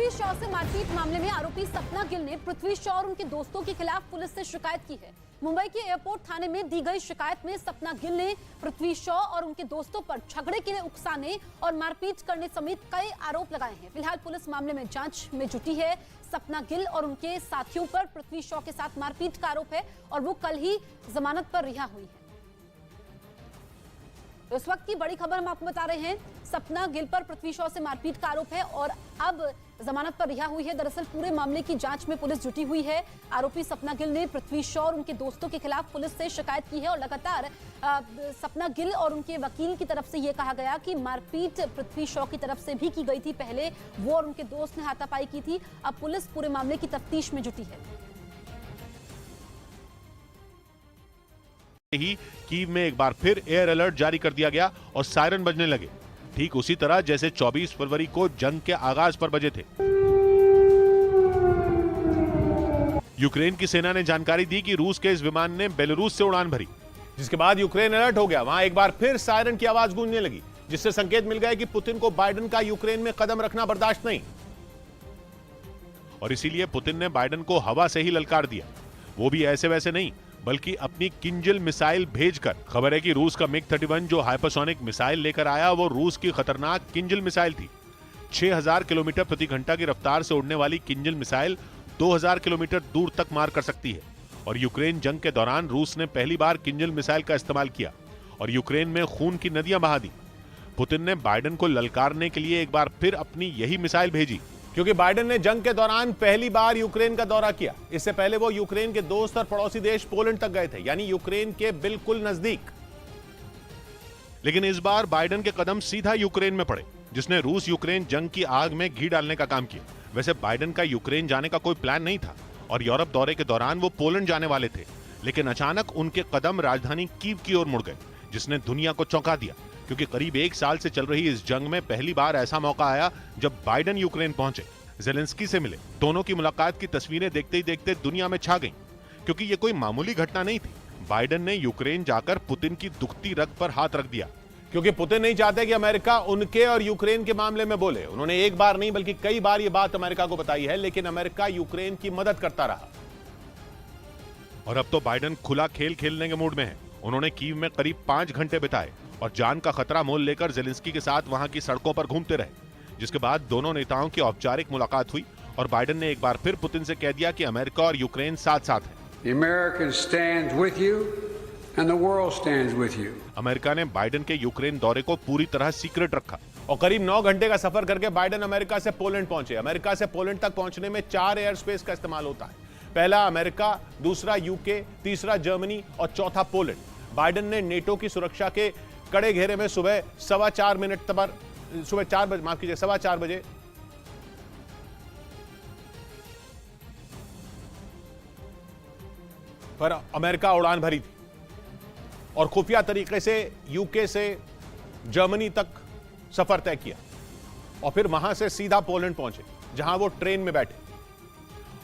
पृथ्वी शॉ से मारपीट मामले में आरोपी सपना गिल ने पृथ्वी शॉ और उनके दोस्तों के खिलाफ पुलिस से शिकायत की है। मुंबई के एयरपोर्ट थाने में दी गई शिकायत में सपना गिल ने पृथ्वी शॉ और उनके दोस्तों पर झगड़े के लिए उकसाने और मारपीट करने समेत कई आरोप लगाए हैं। फिलहाल पुलिस मामले में जांच में जुटी है। सपना गिल और उनके साथियों पर पृथ्वी शॉ के साथ मारपीट का आरोप है और वो कल ही जमानत पर रिहा हुई है। तो इस वक्त की बड़ी खबर हम आपको बता रहे हैं। सपना गिल पर पृथ्वी शॉ से मारपीट का आरोप है और अब जमानत पर रिहा हुई है। दरअसल पूरे मामले की जांच में पुलिस जुटी हुई है। आरोपी सपना गिल ने पृथ्वी शॉ और उनके दोस्तों के खिलाफ पुलिस से शिकायत की है और लगातार सपना गिल और उनके वकील की तरफ से यह कहा गया कि मारपीट पृथ्वी शॉ की तरफ से भी की गई थी। पहले वो और उनके दोस्त ने हाथापाई की थी। अब पुलिस पूरे मामले की तफ्तीश में जुटी है। ही कीव में एक बार फिर एयर अलर्ट जारी कर दिया गया और सायरन बजने लगे, ठीक उसी तरह जैसे 24 फरवरी को जंग के आगाज पर बजे थे। यूक्रेन की सेना ने जानकारी दी कि रूस के इस विमान ने बेलारूस से उड़ान भरी, जिसके बाद यूक्रेन अलर्ट हो गया। वहां एक बार फिर सायरन की आवाज गूंजने लगी, जिससे संकेत मिल गया कि पुतिन को बाइडेन का यूक्रेन में कदम रखना बर्दाश्त नहीं, और इसीलिए पुतिन ने बाइडेन को हवा से ही ललकार दिया। वो भी ऐसे वैसे नहीं, बल्कि अपनी किंजल मिसाइल भेजकर। खबर है कि रूस का मिग 31 जो हाइपरसोनिक मिसाइल लेकर आया वो रूस की खतरनाक किंजल मिसाइल थी। 6000 किलोमीटर प्रति घंटा की रफ्तार से उड़ने वाली किंजल मिसाइल 2000 किलोमीटर दूर तक मार कर सकती है। और यूक्रेन जंग के दौरान रूस ने पहली बार किंजल मिसाइल का इस्तेमाल किया और यूक्रेन में खून की नदियां बहा दी। पुतिन ने बाइडेन को ललकारने के लिए एक बार फिर अपनी यही मिसाइल भेजी, क्योंकि बाइडेन ने जंग के दौरान पहली बार यूक्रेन का दौरा किया। इससे पहले वो यूक्रेन के दोस्त और पड़ोसी देश पोलैंड तक गए थे, यानी यूक्रेन के बिल्कुल नजदीक। लेकिन इस बार बाइडेन के कदम सीधा यूक्रेन में पड़े, जिसने रूस यूक्रेन जंग की आग में घी डालने का काम किया। वैसे बाइडेन का यूक्रेन जाने का कोई प्लान नहीं था और यूरोप दौरे के दौरान वो पोलैंड जाने वाले थे, लेकिन अचानक उनके कदम राजधानी कीव की ओर मुड़ गए, जिसने दुनिया को चौंका दिया। क्योंकि करीब एक साल से चल रही इस जंग में पहली बार ऐसा मौका आया जब बाइडेन यूक्रेन पहुंचे, ज़ेलेंस्की से मिले। दोनों की मुलाकात की तस्वीरें देखते ही देखते दुनिया में छा गईं, क्योंकि ये कोई मामूली घटना नहीं थी। बाइडेन ने यूक्रेन जाकर पुतिन की दुखती रग पर हाथ रख दिया, क्योंकि पुतिन नहीं चाहते कि अमेरिका उनके और यूक्रेन के मामले में बोले। उन्होंने एक बार नहीं बल्कि कई बार ये बात अमेरिका को बताई है, लेकिन अमेरिका यूक्रेन की मदद करता रहा। और अब तो बाइडेन खुला खेल खेलने के मूड में है। उन्होंने कीव में करीब 5 घंटे बिताए और जान का खतरा मोल लेकर ज़ेलेंस्की के साथ वहां की सड़कों पर घूमते रहे, जिसके बाद दोनों नेताओं की औपचारिक मुलाकात हुई और बाइडेन ने एक बार फिर पुतिन से कह दिया कि अमेरिका और यूक्रेन साथ साथ हैं। अमेरिका ने बाइडेन के यूक्रेन दौरे को पूरी तरह सीक्रेट रखा और करीब 9 घंटे का सफर करके बाइडेन अमेरिका से पोलैंड पहुंचे। अमेरिका से पोलैंड तक पहुंचने में 4 एयर स्पेस का इस्तेमाल होता है। पहला अमेरिका, दूसरा यूके, तीसरा जर्मनी और चौथा पोलैंड। बाइडेन ने नेटो की सुरक्षा के कड़े घेरे में सुबह 4:15 बजे पर अमेरिका उड़ान भरी थी और खुफिया तरीके से यूके से जर्मनी तक सफर तय किया और फिर वहां से सीधा पोलैंड पहुंचे, जहां वो ट्रेन में बैठे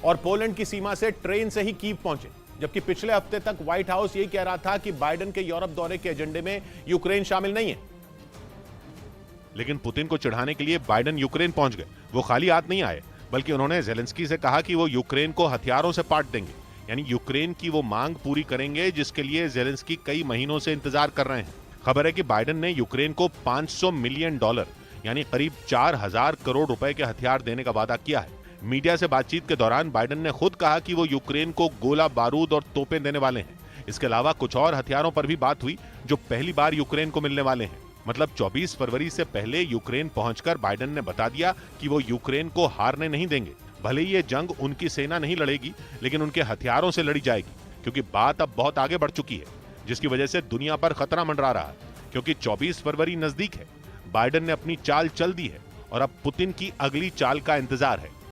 और पोलैंड की सीमा से ट्रेन से ही कीव पहुंचे। जबकि पिछले हफ्ते तक व्हाइट हाउस यही कह रहा था कि बाइडेन के यूरोप दौरे के एजेंडे में यूक्रेन शामिल नहीं है। लेकिन पुतिन को चिढ़ाने के लिए बाइडेन यूक्रेन पहुंच गए। वो खाली हाथ नहीं आए, बल्कि उन्होंने ज़ेलेंस्की से कहा कि वो यूक्रेन को हथियारों से पाट देंगे, यानी यूक्रेन की वो मांग पूरी करेंगे जिसके लिए ज़ेलेंस्की कई महीनों से इंतजार कर रहे हैं। खबर है कि बाइडेन ने यूक्रेन को $500 मिलियन यानी करीब 4000 करोड़ रुपए के हथियार देने का वादा किया है। मीडिया से बातचीत के दौरान बाइडेन ने खुद कहा कि वो यूक्रेन को गोला बारूद और तोपें देने वाले हैं। इसके अलावा कुछ और हथियारों पर भी बात हुई जो पहली बार यूक्रेन को मिलने वाले हैं। मतलब 24 फरवरी से पहले यूक्रेन पहुंचकर बाइडेन ने बता दिया कि वो यूक्रेन को हारने नहीं देंगे। भले ही ये जंग उनकी सेना नहीं लड़ेगी, लेकिन उनके हथियारों से लड़ी जाएगी, क्योंकि बात अब बहुत आगे बढ़ चुकी है, जिसकी वजह से दुनिया पर खतरा मंडरा रहा है। क्योंकि 24 फरवरी नजदीक है। बाइडेन ने अपनी चाल चल दी है और अब पुतिन की अगली चाल का इंतजार है।